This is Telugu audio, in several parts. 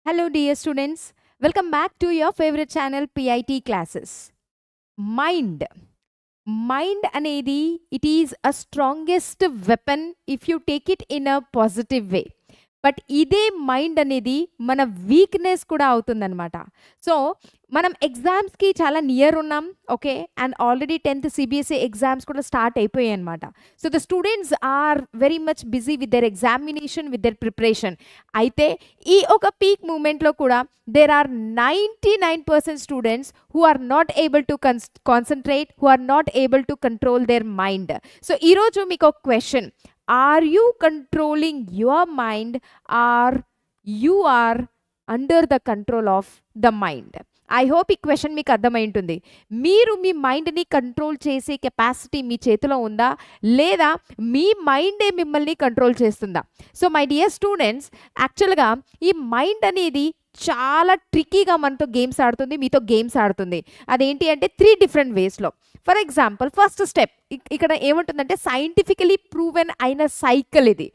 Hello, dear students. Welcome back to your favorite channel, PIT classes. Mind. Mind anedi, it is a strongest weapon if you take it in a positive way. But ఇదే మైండ్ అనేది మన వీక్నెస్ కూడా అవుతుందన్నమాట. సో మనం ఎగ్జామ్స్కి చాలా నియర్ ఉన్నాం, okay, and already 10th CBSE exams కూడా స్టార్ట్ అయిపోయాయి అనమాట. So the students are very much busy with their examination, with their preparation. అయితే ఈ ఒక పీక్ మూమెంట్లో కూడా there are 99% students who are not able to concentrate, who are not able to control their mind. So ఈరోజు మీకు ఒక question, are you controlling your mind or you are under the control of the mind? I hope ఈ క్వశ్చన్ మీకు అర్థమై ఉంటుంది. మీరు మీ మైండ్ని కంట్రోల్ చేసే కెపాసిటీ మీ చేతిలో ఉందా, లేదా మీ మైండే మిమ్మల్ని కంట్రోల్ చేస్తుందా? సో మై డియర్ స్టూడెంట్స్, యాక్చువల్గా ఈ మైండ్ అనేది చాలా ట్రిక్కీగా మనతో గేమ్స్ ఆడుతుంది, మీతో గేమ్స్ ఆడుతుంది. అదేంటి అంటే 3 డిఫరెంట్ వేస్లో. ఫర్ ఎగ్జాంపుల్ ఫస్ట్ స్టెప్ ఇక్కడ ఏముంటుందంటే సైంటిఫికలీ ప్రూవెన్ అయిన సైకిల్ ఇది.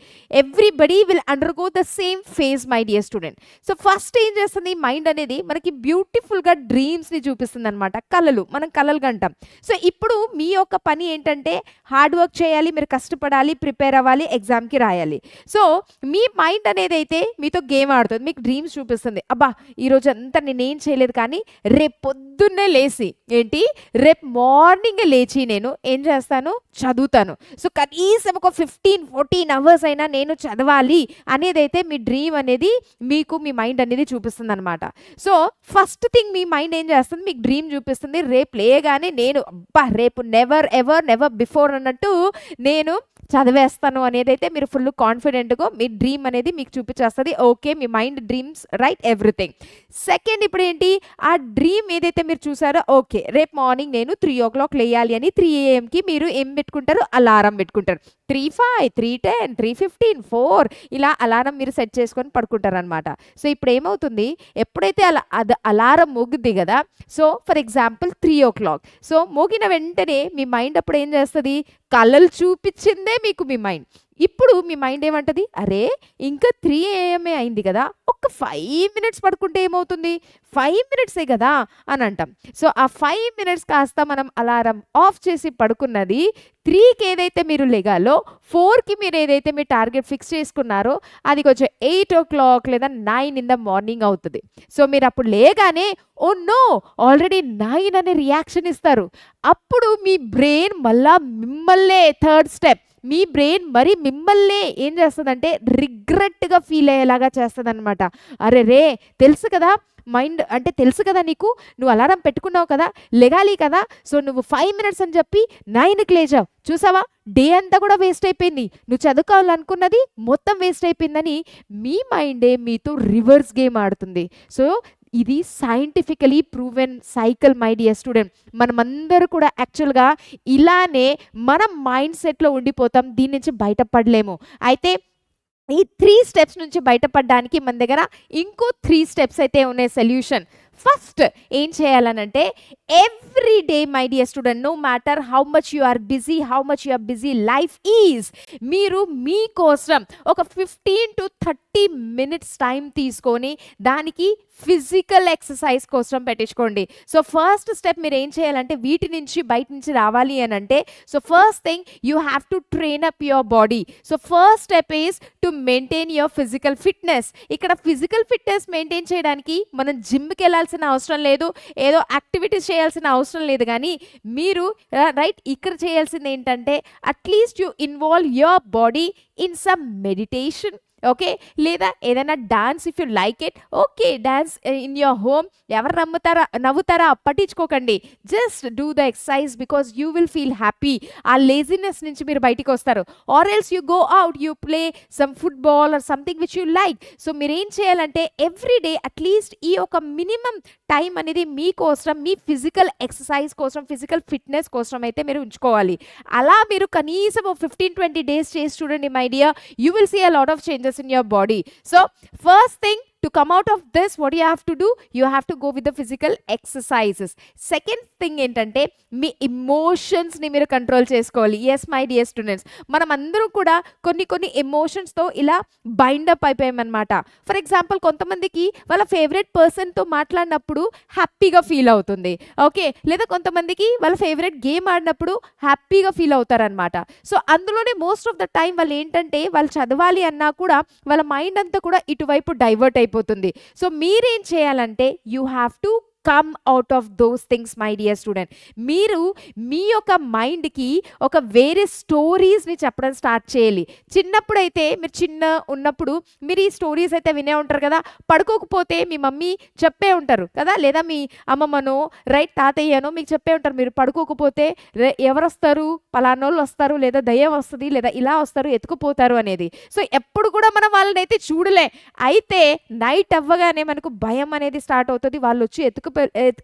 Everybody will undergo the same phase my dear student. So first ఏం చేస్తుంది మైండ్ అనేది మనకి బ్యూటిఫుల్గా డ్రీమ్స్ని చూపిస్తుంది అనమాట. కళలు, మనం కళలు కంటాం. సో ఇప్పుడు మీ యొక్క పని ఏంటంటే హార్డ్ వర్క్ చేయాలి, మీరు కష్టపడాలి, ప్రిపేర్ అవ్వాలి, ఎగ్జామ్కి రాయాలి. సో మీ మైండ్ అనేది అయితే మీతో గేమ్ ఆడుతుంది, మీకు డ్రీమ్స్ చూపిస్తుంది. అబ్బా ఈరోజు అంతా నేనేం చేయలేదు, కానీ రేపు పొద్దున్నే లేచి రేపు మార్నింగ్ లేచి నేను ఏం చేస్తాను, చదువుతాను. సో కనీసం ఒక 15-14 అవర్స్ అయినా నేను చదవాలి అనేది అయితే మీ డ్రీమ్ అనేది మీకు మీ మైండ్ అనేది చూపిస్తుంది అనమాట. సో ఫస్ట్ థింగ్ మీ మైండ్ ఏం చేస్తుంది, మీకు డ్రీమ్ చూపిస్తుంది. రేపు లేగానే నేను అబ్బా రేపు నెవర్ బిఫోర్ అన్నట్టు నేను చదివేస్తాను అనేది అయితే మీరు ఫుల్ కాన్ఫిడెంట్గా మీ డ్రీమ్ అనేది మీకు చూపించేస్తుంది. ఓకే, మీ mind dreams right everything. Second, ఇప్పుడు ఏంటి, ఆ డ్రీమ్ ఏదైతే మీరు చూసారో, ఓకే రేపు మార్నింగ్ నేను 3 o'clock లేయాలి అని 3 AM మీరు ఏం పెట్టుకుంటారు, అలారం పెట్టుకుంటారు. 3:05, 3:10, 3:15, 4 ఇలా అలారం మీరు సెట్ చేసుకొని పడుకుంటారు అనమాట. సో ఇప్పుడు ఏమవుతుంది, ఎప్పుడైతే అది అలారం మోగుద్ది కదా, so for example 3 o'clock, so మోగిన వెంటనే మీ మైండ్ అప్పుడు ఏం చేస్తుంది, కళలు చూపించిందే మీకు మీ మైండ్. ఇప్పుడు మీ మైండ్ ఏమంటది, అరే ఇంకా 3 AM అయింది కదా, ఒక్క 5 minutes పడుకుంటే ఏమవుతుంది, 5 minutes కదా అని అంటాం. సో ఆ 5 minutes కాస్త మనం అలారం ఆఫ్ చేసి పడుకున్నది 3కి ఏదైతే మీరు లెగాలో 4కి మీరు ఏదైతే మీ టార్గెట్ ఫిక్స్ చేసుకున్నారో అది కొంచెం 8 o'clock లేదా 9 in the morning అవుతుంది. సో మీరు అప్పుడు లేగానే ఓ నో ఆల్రెడీ 9 అనే రియాక్షన్ ఇస్తారు. అప్పుడు మీ బ్రెయిన్ మళ్ళా మిమ్మల్నే థర్డ్ స్టెప్, మీ బ్రెయిన్ మరి మిమ్మల్ని ఏం చేస్తుందంటే రిగ్రెట్గా ఫీల్ అయ్యేలాగా చేస్తుంది అనమాట. అరే రే తెలుసు కదా, మైండ్ అంటే తెలుసు కదా నీకు, నువ్వు అలారం పెట్టుకున్నావు కదా, లెగాలి కదా, సో నువ్వు 5 minutes అని చెప్పి 9కి లేచావు, చూసావా డే అంతా కూడా వేస్ట్ అయిపోయింది, నువ్వు చదువుకోవాలనుకున్నది మొత్తం వేస్ట్ అయిపోయిందని మీ మైండే మీతో రివర్స్ గేమ్ ఆడుతుంది. సో ఇది scientifically proven cycle my dear student. మనమందరూ కూడా యాక్చువల్గా ఇలానే మన మైండ్ సెట్లో ఉండిపోతాం, దీని నుంచి బయటపడలేము. అయితే ఈ 3 steps నుంచి బయటపడడానికి మన దగ్గర ఇంకో 3 steps అయితే ఉన్నాయి సొల్యూషన్. ఫస్ట్ ఏం చేయాలనంటే every day my dear student, no matter how much you are busy, how much you are busy life is, మీరు మీకోసం ఒక 15 to 30 minutes టైం తీసుకొని దానికి ఫిజికల్ ఎక్సర్సైజ్ కోసం పెట్టించుకోండి. సో ఫస్ట్ స్టెప్ మీరు ఏం చేయాలంటే వీటి నుంచి బయట నుంచి రావాలి అని అంటే, so first thing you have to train up your body. So first step is to maintain your physical fitness. ఇక్కడ ఫిజికల్ ఫిట్నెస్ మెయింటైన్ చేయడానికి మనం జిమ్కి వెళ్ళాల్సిన అవసరం లేదు, ఏదో యాక్టివిటీస్ చేయాల్సిన అవసరం లేదు, కానీ మీరు రైట్ ఇక్కడ చేయాల్సింది ఏంటంటే at least you involve your body in some meditation, okay, లేదా ఏదైనా dance if you like it, okay dance in your home. ఎవరు నవ్వుతారా పట్టించుకోకండి, just do the exercise because you will feel happy. ఆ లేజినెస్ నుంచి మీరు బయటికి వస్తారు. Or else you go out, you play some football or something which you like. So మీరు ఏం చేయాలంటే ఎవ్రీ డే అట్లీస్ట్ ఈ ఒక మినిమం టైం అనేది మీకోసం, మీ ఫిజికల్ ఎక్సర్సైజ్ కోసం, ఫిజికల్ ఫిట్నెస్ కోసం అయితే మీరు ఉంచుకోవాలి. అలా మీరు కనీసం 15-20 days చేసి చూడండి my dear, you will see a lot of changes in your body. So first thing, to come out of this, what you have to do, you have to go with the physical exercises. Second thing ఏంటంటే మీ ఎమోషన్స్ని మీరు కంట్రోల్ చేసుకోవాలి. ఎస్ మై డియర్ స్టూడెంట్స్, మనం అందరూ కూడా కొన్ని ఎమోషన్స్తో ఇలా బైండప్ అయిపోయామన్నమాట. ఫర్ ఎగ్జాంపుల్, కొంతమందికి వాళ్ళ ఫేవరెట్ పర్సన్తో మాట్లాడినప్పుడు హ్యాపీగా ఫీల్ అవుతుంది, ఓకే, లేదా కొంతమందికి వాళ్ళ ఫేవరెట్ గేమ్ ఆడినప్పుడు హ్యాపీగా ఫీల్ అవుతారనమాట. సో అందులోనే మోస్ట్ ఆఫ్ ద టైం వాళ్ళు ఏంటంటే వాళ్ళు చదవాలి అన్నా కూడా వాళ్ళ మైండ్ అంతా కూడా ఇటువైపు డైవర్ట్ అయిపోతుంది. సో మీరేం చేయాలంటే you have to come out of those things my dear student. మీరు మీ యొక్క మైండ్కి ఒక వేరే స్టోరీస్ని చెప్పడం స్టార్ట్ చేయాలి. చిన్నప్పుడైతే మీరు చిన్న ఉన్నప్పుడు మీరు ఈ స్టోరీస్ అయితే వినే ఉంటారు కదా, పడుకోకపోతే మీ మమ్మీ చెప్పే ఉంటారు కదా, లేదా మీ అమ్మమ్మనో రైట్ తాతయ్యనో మీకు చెప్పే ఉంటారు, మీరు పడుకోకపోతే ఎవరు వస్తారు, పలానోళ్ళు వస్తారు, లేదా దయ్యం వస్తుంది, లేదా ఇలా వస్తారు, ఎత్తుకుపోతారు అనేది. సో ఎప్పుడు కూడా మనం వాళ్ళని అయితే చూడలే, అయితే నైట్ అవ్వగానే మనకు భయం అనేది స్టార్ట్ అవుతుంది, వాళ్ళు వచ్చి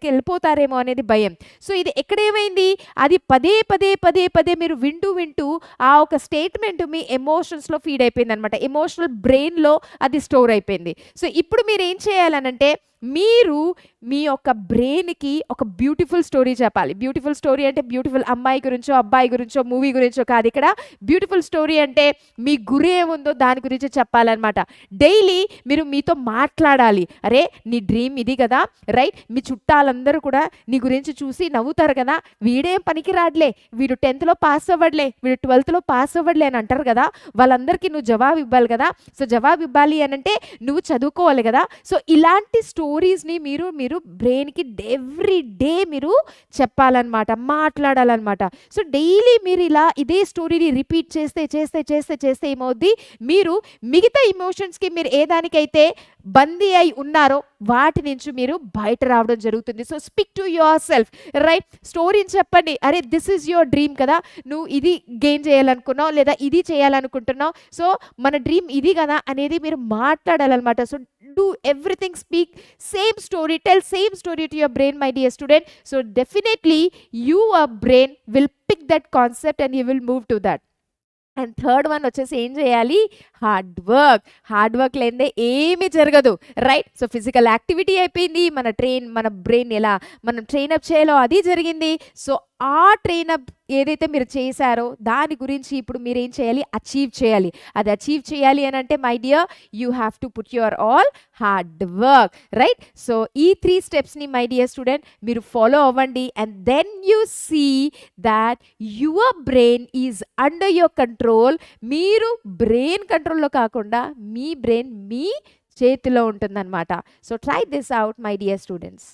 వెళ్ళిపోతారేమో అనేది భయం. సో ఇది ఎక్కడేమైంది, అది పదే పదే పదే పదే మీరు వింటూ ఆ ఒక స్టేట్మెంట్ మీ ఎమోషన్స్లో ఫీడ్ అయిపోయింది అనమాట, ఎమోషనల్ బ్రెయిన్లో అది స్టోర్ అయిపోయింది. సో ఇప్పుడు మీరు ఏం చేయాలనంటే మీరు మీ యొక్క బ్రెయిన్కి ఒక బ్యూటిఫుల్ స్టోరీ చెప్పాలి. బ్యూటిఫుల్ స్టోరీ అంటే బ్యూటిఫుల్ అమ్మాయి గురించో అబ్బాయి గురించో మూవీ గురించో కాదు, ఇక్కడ బ్యూటిఫుల్ స్టోరీ అంటే మీ గురి ఏముందో దాని గురించి చెప్పాలన్నమాట. డైలీ మీరు మీతో మాట్లాడాలి, అరే నీ డ్రీమ్ ఇది కదా, రైట్, మీ చుట్టాలందరూ కూడా నీ గురించి చూసి నవ్వుతారు కదా, వీడేం పనికి రాడలే, వీడు 10th పాస్ అవ్వడలే, వీడు 12th పాస్ అవ్వడలే అని అంటారు కదా, వాళ్ళందరికీ నువ్వు జవాబు ఇవ్వాలి కదా. సో జవాబు ఇవ్వాలి అని అంటే నువ్వు చదువుకోవాలి కదా. సో ఇలాంటి స్టోరీస్ని మీరు బ్రెయిన్కి ఎవ్రీ డే మీరు చెప్పాలన్నమాట, మాట్లాడాలన్నమాట. సో డైలీ మీరు ఇలా ఇదే స్టోరీని రిపీట్ చేస్తే ఏమవుద్ది, మీరు మిగతా ఎమోషన్స్కి మీరు ఏ దానికైతే బందీ అయి ఉన్నారో వాటి నుంచి మీరు బయట రావడం జరుగుతుంది. So speak to your self, right, స్టోరీని చెప్పండి, అరే దిస్ ఈజ్ యువర్ డ్రీమ్ కదా, నువ్వు ఇది గెయిన్ చేయాలనుకున్నావు లేదా ఇది చేయాలనుకుంటున్నావు, సో మన డ్రీమ్ ఇది కదా అనేది మీరు మాట్లాడాలన్నమాట. So do everything, speak same story, tell same story to your brain my dear student. So definitely your brain will pick that concept and you will move to that. And third one వచ్చేసి ఏం చేయాలి, హార్డ్ వర్క్ లేదే ఏమీ జరగదు, రైట్. సో ఫిజికల్ యాక్టివిటీ అయిపోయింది, మన బ్రెయిన్ ఎలా మనం ట్రైనప్ చేయాలో అది జరిగింది. సో ఆ ట్రైనప్ ఏదైతే మీరు చేశారో దాని గురించి ఇప్పుడు మీరు ఏం చేయాలి, అచీవ్ చేయాలి. అది అచీవ్ చేయాలి అని అంటే my dear you have to put your all hard work, right. So ఈ 3 స్టెప్స్ని మై డియర్ స్టూడెంట్ మీరు ఫాలో అవ్వండి, and then you see that your brain is under your control. మీరు బ్రెయిన్ కంట్రోల్లో కాకుండా మీ బ్రెయిన్ మీ చేతిలో ఉంటుందన్నమాట. So try this out my dear students.